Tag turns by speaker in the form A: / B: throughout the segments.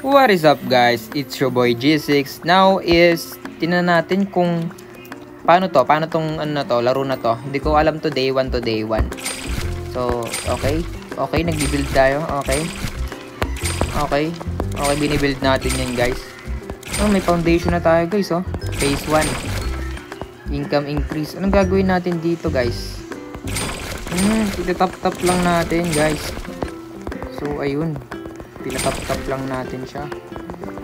A: What is up guys? It's your boy G6. Now is tingnan natin kung paano tong ano na to, laro na to. Hindi ko alam to day 1 to day 1. So, okay, nagbi-build tayo. Okay, binibuild natin yan guys. Oh, may foundation na tayo guys, oh. Phase 1. Income increase. Anong gagawin natin dito guys? Tap lang natin guys. So, ayun. Pinatap lang natin siya.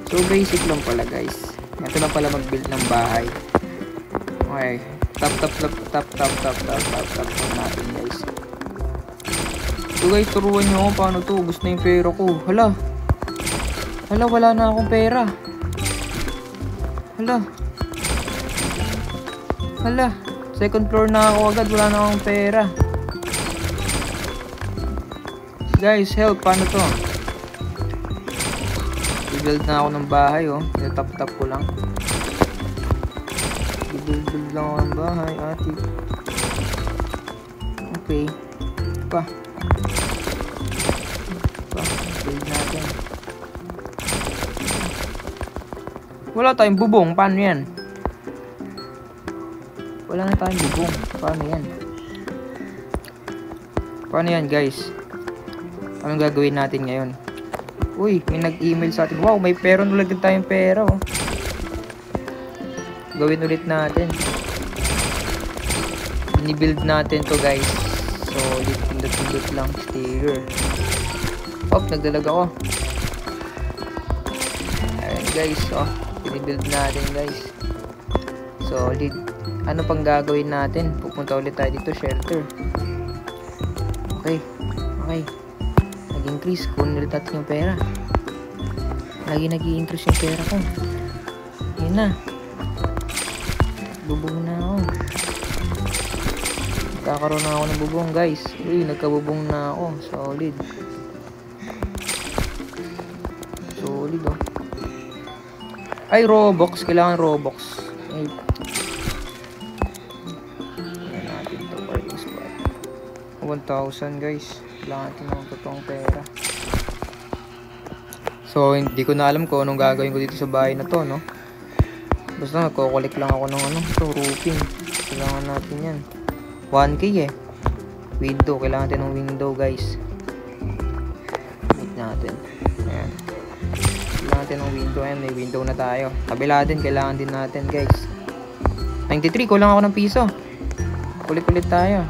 A: So, basic lang pala guys. Ito lang pala mag-build ng bahay. Okay. Tap lang natin guys. So guys, turuan nyo ako paano to. Gusto na yung pera ko. Hala, wala na akong pera. Hala. Second floor na ako agad. Wala na akong pera. Guys, help. Paano to? I-build na ako ng bahay, oh. Tap ko lang. I-build lang ako ng bahay, ati. Okay. Pa. Build natin. Wala tayong bubong. Paano yan? Wala na tayong bubong. Paano yan guys? Anong gagawin natin ngayon? Uy, may nag-email sa atin. Wow, may pera ulit tayong pera, oh. Gawin ulit natin. Ni-build natin to guys. So, pindot lang. Sticker. Nagdalag ako. Ayan guys, oh. Ni-build natin guys. Solid. Ano pang gagawin natin? Pupunta ulit tayo dito, shelter. Okay. Nag-increase. Kunin ulit natin yung pera. Lagi nag-i-increase yung pera ko. Yun na. Bubong na ako. Nagkakaroon na ako ng bubong guys. Uy, nagkabubong na ako. Solid, oh. Ay, Robux. Kailangan Robux. Ay. Ayan natin ito. Parking spot. 1,000 guys. Kailangan natin ng totoong pera. So, hindi ko na alam kung anong gagawin ko dito sa bahay na to, no? Basta nagko-collect lang ako ng roofing. Kailangan natin yan. 1K eh. Window. Kailangan natin ng window, guys. Wait natin. Ayan. Kailangan natin ng window. Ayan, may window na tayo. Kabila din, kailangan din natin, guys. 93. Kulang ako ng piso. Kulit tayo.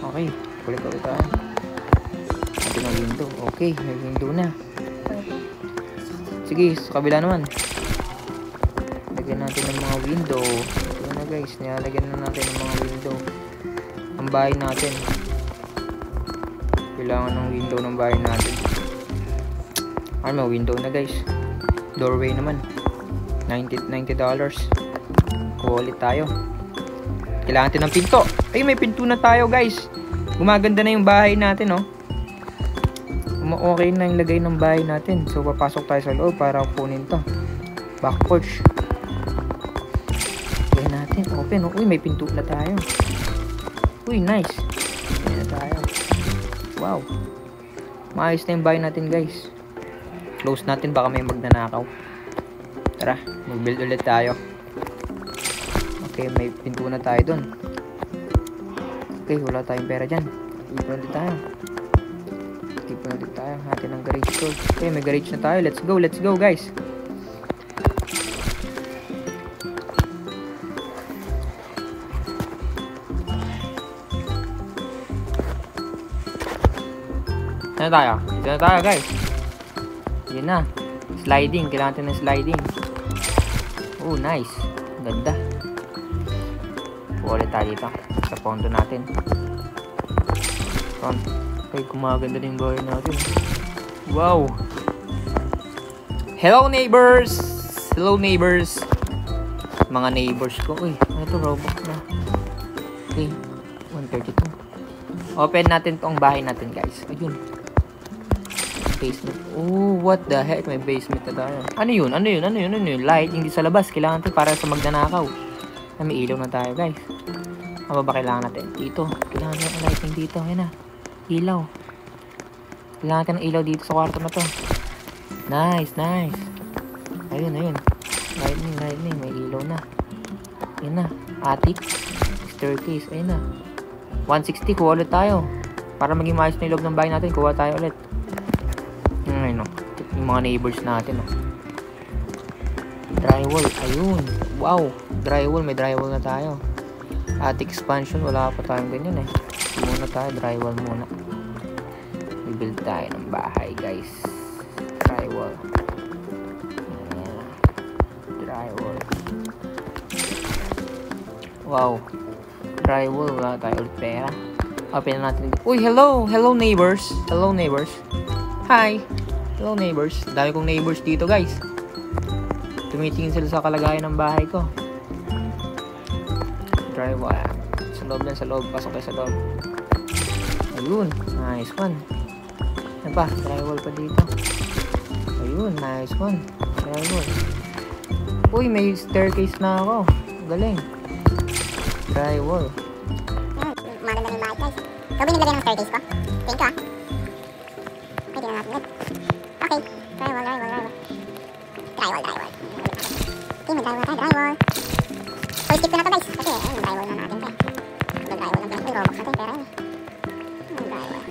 A: Okay. Kulit tayo. Natin ng window. Okay, may window na. Sige, sa kabila naman. Lagyan natin ng mga window. Ito na guys, nilalagyan na natin ng mga window. Ang bahay natin. Kailangan ng window ng bahay natin. Ay, may window na guys. Doorway naman. $90. Kulit tayo. Kailangan natin ng pinto. Ay, may pinto na tayo guys. Gumaganda na yung bahay natin, oh. Okay na yung lagay ng bahay natin. So, papasok tayo sa loob para kunin to. Back porch. Lagay natin. Open. Uy, may pinto na tayo. Uy, nice. Ayan na tayo. Wow. Maayos na yung bahay natin, guys. Close natin. Baka may magnanakaw. Tara, mag-build ulit tayo. Okay, may pinto na tayo dun. Okay, wala tayong pera dyan. Ipon ulit tayo. Natin ng garage store. Okay, may garage na tayo. Let's go guys. Dito na tayo guys. Yun na. Sliding. Kailangan natin ng sliding. Oh, nice. Ganda. Ulit tayo dito. Sa pondo natin. Okay, kumaganda din yung bahay natin. Wow. Hello neighbors. Mga neighbors ko. Uy, ito Robux na. Okay, 132. Open natin tong bahay natin guys. Ayun. Basement. Oh, what the heck? May basement na tayo. Ano yun? Light. Hindi sa labas. Kailangan natin para sa magnanakaw. May ilaw na tayo guys. Ano ba kailangan natin? Dito. Kailangan natin lighting dito. Ayan na. Ilaw. Kailangan natin ng ilaw dito sa kwarto na to. Nice, nice. Ayun. Lightning. May ilaw na. Ayun na. Attic. Staircase. Ayun na. 160. Kuha ulit tayo. Para maging maayos na yung loob ng bahay natin, kuha tayo ulit. Ayun, no. Yung mga neighbors natin, no. Drywall. Ayun. Wow. Drywall. May drywall na tayo. Attic expansion. Wala pa tayong ganyan, eh. Muna tayo. Drywall muna. Build tayo ng bahay, guys. Drywall. Drywall. Wow. Drywall. Wala tayo ulit pera. Open na natin. Uy, hello! Hello, neighbors. Hello, neighbors. Hi. Hello, neighbors. Dami kong neighbors dito, guys. Tumitingin sila sa kalagayan ng bahay ko. Drywall. Sa loob lang, sa loob. Pasok kayo sa loob. Ayun. Nice one. Ano pa? Drywall pa dito. Ayun. Nice one. Drywall. Uy, may staircase na ako. Galing. Drywall.
B: Maganda na yung bahay, guys. Ikaw ba naglagay ng staircase ko? Thank you, ah. Ay, di na natin ulit. Okay. Drywall. Okay, may drywall tayo, drywall. So, skip ko na to, guys. Kasi, ayun, drywall na natin, guys. Drywall lang, guys. May Robux natin, pero ayun. Drywall.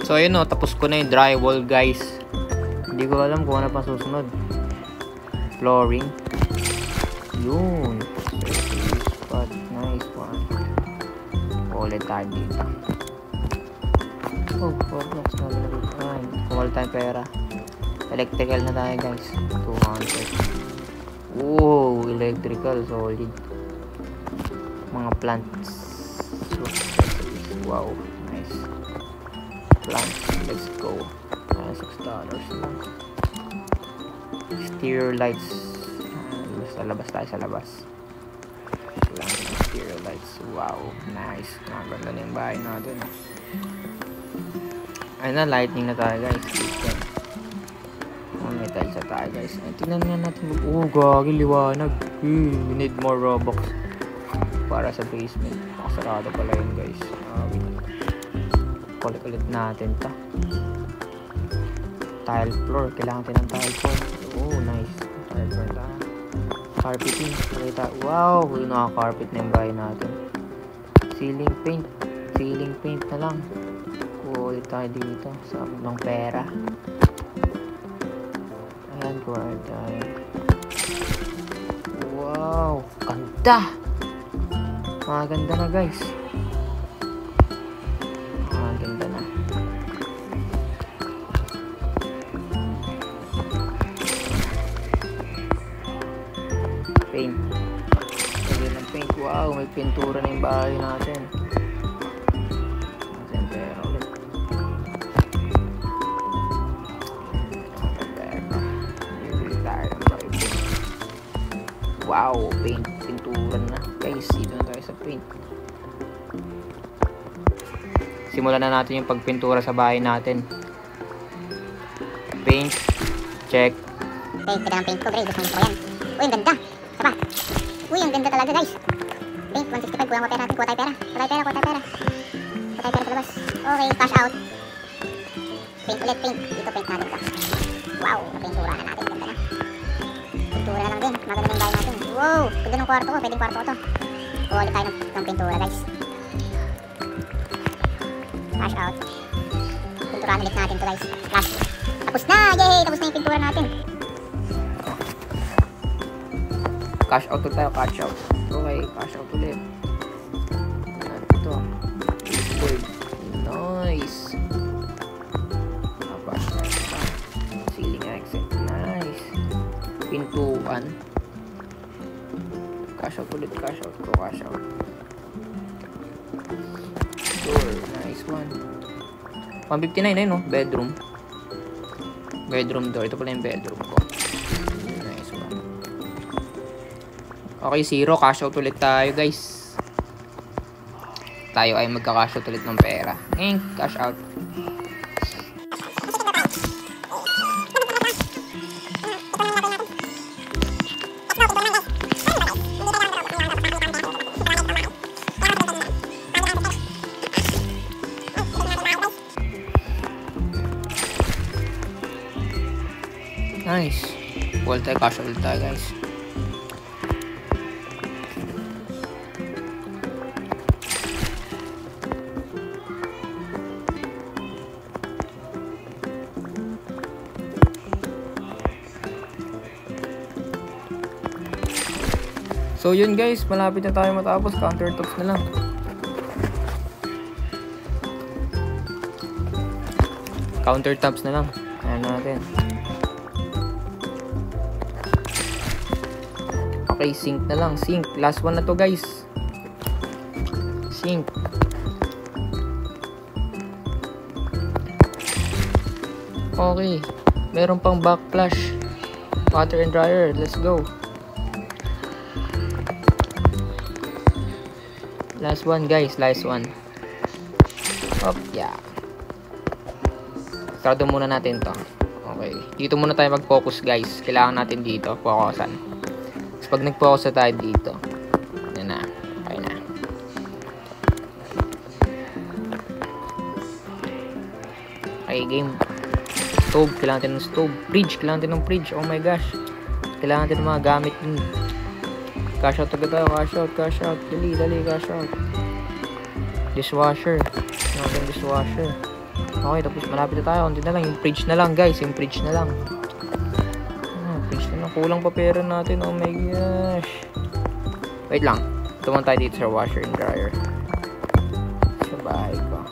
A: So ayun, no, tapos ko na yung drywall, guys. Hindi ko alam kung ano pa susunod. Flooring. Yun. Spot. Nice one. Ulit tayo dito. Oh, Roblox na rin. Kumal tayong pera. Electrical na tayo, guys. 200. Wow, electrical. Solid. Mga plants. Wow. Nice. Plants. Let's go. $6 lang. Stereo lights. Basta labas tayo sa labas. Lang stereo lights. Wow. Nice. Maganda na yung bahay natin. Ayun na, lightning na tayo, guys. May tiles na tayo, guys. Ay, tingnan nga natin. Oh, gagi, liwanag. We need more Robux para sa basement. Nakasarado pala yun, guys. Kulit natin ta. Tile floor. Kailangan natin ng tile floor. Oh, nice. Tile floor ta. Carpeting. Wow, naka-carpet na yung bahay natin. Ceiling paint. Ceiling paint na lang. Kulit tayo dito. Sa ng pera. Ayan, kulit tayo. Wow, ganda. Maganda na, guys. Maganda na. Paint. Lagyan ng paint. Wow, may pintura na yung bahay natin. Natin pera ulit. Bibili tayo ng bahay paint. Wow, paint. Pintura na. Guys, dito na tayo sa paint. Simulan na natin yung pagpintura sa bahay natin. Paint. Check.
B: Okay, ganda ng paint ko, Gray. Gusto mo yan. Uy, ang ganda. Saba. Uy, ang ganda talaga, guys. Paint, 165. Kulang pa pera natin. Kuha tayo pera. Kuha tayo pera sa labas. Okay, cash out. Paint ulit, paint. Dito paint natin ito. Wow, napintura na natin. Ganda na. Pintura na lang din. Maganda na yung bahay natin. Wow, ganda ng kwarto ko. Pwedeng kwarto ko to. Kuha ulit tayo ng pintura, guys. Cash out. Pinturahan ulit natin to, guys. Last. Tapos na! Yay! Tapos na yung pintura natin.
A: Cash out tayo, cash out. Okay, cash out ulit. Ito. Good. Nice. Ceiling exit. Nice. Pintuan. Cash out ulit, cash out. Go, cash out. Door. Nice one. 159 na yun, no? Bedroom. Bedroom door. Ito pala yung bedroom ko. Nice one. Okay, 0. Cash out ulit tayo, guys. tayo ay magka-cash out ulit ng pera. Cash out. Nice. Wall tayo, cash out tayo guys. So yun guys, malapit na tayo matapos. Countertops na lang. Countertops na lang. Ayan natin. Okay, sink na lang. Sink. Last one na to guys. Sink. Okay. Meron pang backflash. Water and dryer. Let's go. Last one guys. Last one. Up. Yeah. Sarado muna natin to. Okay. Dito muna tayo mag-focus guys. Kailangan natin dito. Focusan. Pag nag-focus na tayo dito, yan na, okay na. Okay, game. Stove, kailangan natin ng stove. Fridge, kailangan natin ng fridge. Oh my gosh. Kailangan natin ng mga gamit dun. Cash out agad tayo, cash out, cash out. Dali, dali, cash out. Dishwasher. Kailangan natin dishwasher. Okay, tapos malapit na tayo. Kunti na lang, yung fridge na lang guys, yung fridge na lang. Kulang pa pera natin. Oh my gosh. Wait lang. Tuman tayo dito sa washer and dryer. Sa bahay pa.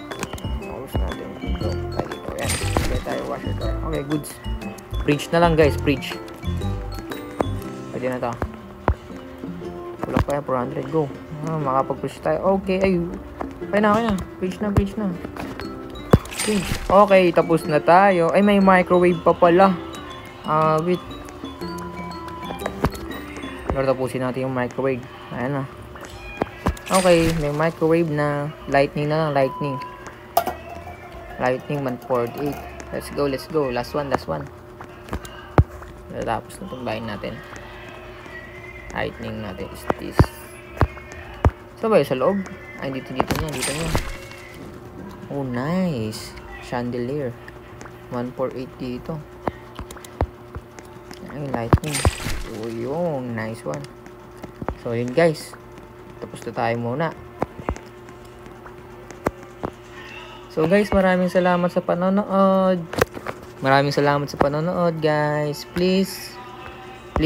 A: Focus natin. Ito. Tayo dito. Ayan. Sige tayo washer and dryer. Okay, goods. Fridge na lang guys. Fridge. Pwede na to. Kulang pa yan. 400. Go. Makapag-fridge tayo. Okay. Ay. Okay na. Okay na. Fridge na. Fridge na. Fridge. Okay. Tapos na tayo. Ay, may microwave pa pala. Wait. Tapusin natin yung microwave. Ayan na. Okay, may microwave na. Lightning na lang, lightning. Lightning 148. Let's go, let's go. Last one, last one. Tapos na itong bahay natin. Lightning natin is this. So ba sa loob? Ay, dito nyo, dito nyo. Oh, nice. Chandelier. 148 dito. Ay, lightning. So, yung nice one. So, yun guys. Tapos na tayo muna. So, guys, maraming salamat sa panonood. Maraming salamat sa panonood, guys. Please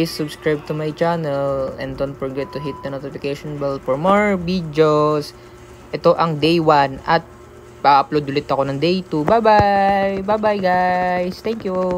A: subscribe to my channel. And don't forget to hit the notification bell for more videos. Ito ang day 1. At pa-upload ulit ako ng day 2. Bye-bye! Bye-bye, guys! Thank you!